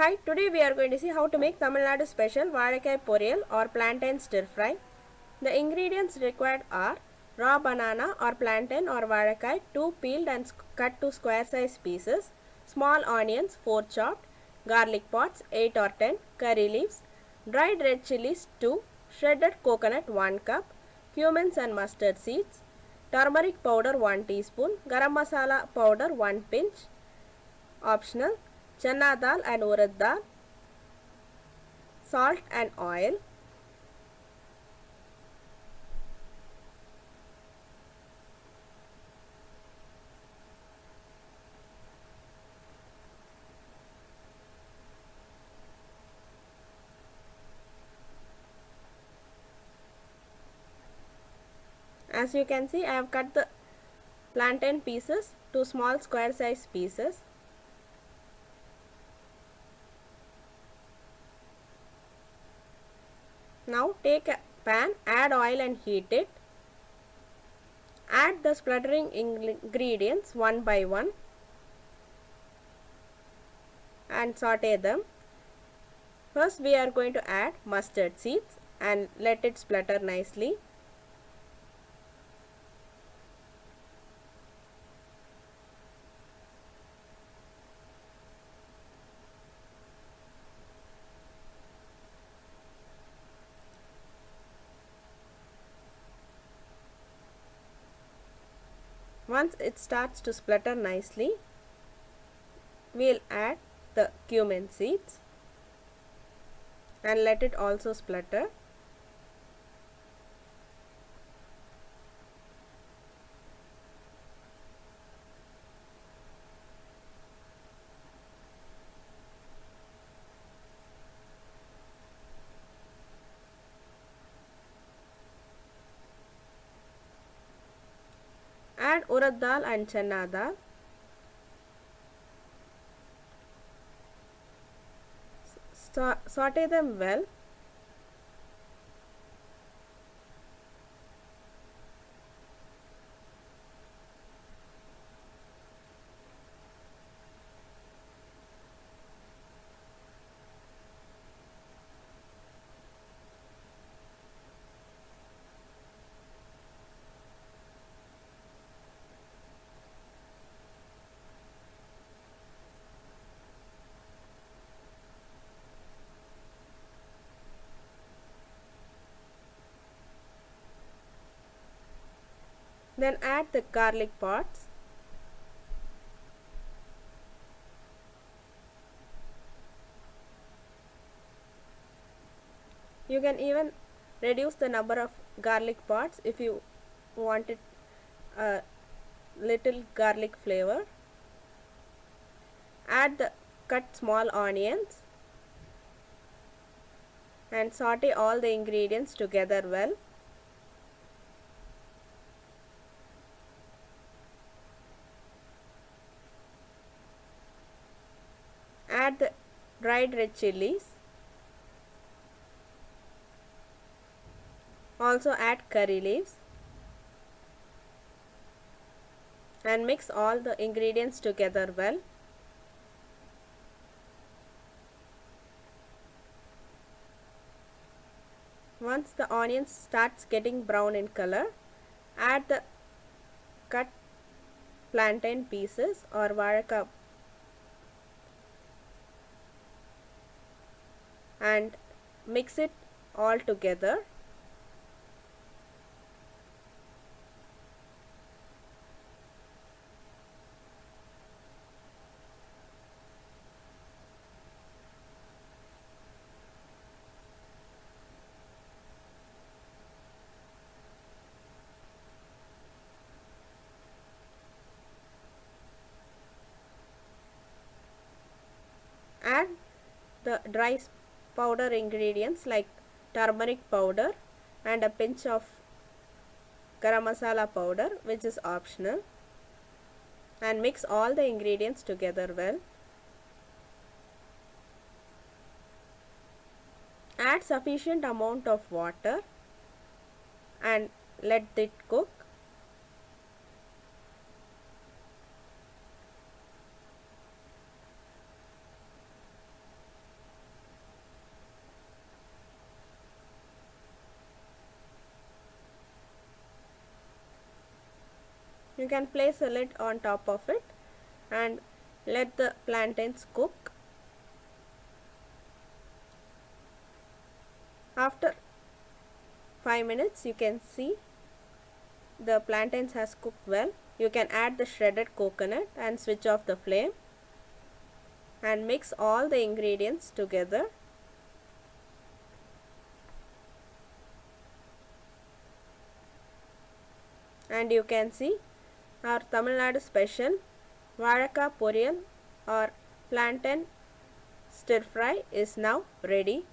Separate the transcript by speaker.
Speaker 1: Hi, today we are going to see how to make Tamil Nadu special Vazhakkai Poriyal or plantain stir fry. The ingredients required are raw banana or plantain or Vazhakkai 2 peeled and cut to square size pieces, small onions 4 chopped, garlic pods 8 or 10, curry leaves, dried red chilies 2, shredded coconut 1 cup, cumins and mustard seeds, turmeric powder 1 teaspoon, garam masala powder 1 pinch, optional, chana dal and urad dal, salt and oil. As you can see, I have cut the plantain pieces to small square size pieces. Now take a pan, add oil and heat it. Add the spluttering ingredients one by one and saute them. First we are going to add mustard seeds and let it splutter nicely. Once it starts to splutter nicely, we'll add the cumin seeds and let it also splutter. Add urad dal and chana dal. Saute them well. Then add the garlic pods. You can even reduce the number of garlic pods if you wanted a little garlic flavor. Add the cut small onions and saute all the ingredients together well. Add the dried red chilies. Also add curry leaves and mix all the ingredients together well. Once the onions starts getting brown in color, add the cut plantain pieces or vazhakkai and mix it all together. Add the dry powder ingredients like turmeric powder and a pinch of garam masala powder, which is optional, and mix all the ingredients together well. Add sufficient amount of water and let it cook. can place a lid on top of it and let the plantains cook. After 5 minutes you can see the plantains has cooked well. You can add the shredded coconut and switch off the flame and mix all the ingredients together. And you can see our Tamil Nadu special Vazhakkai Poriyal or plantain stir fry is now ready.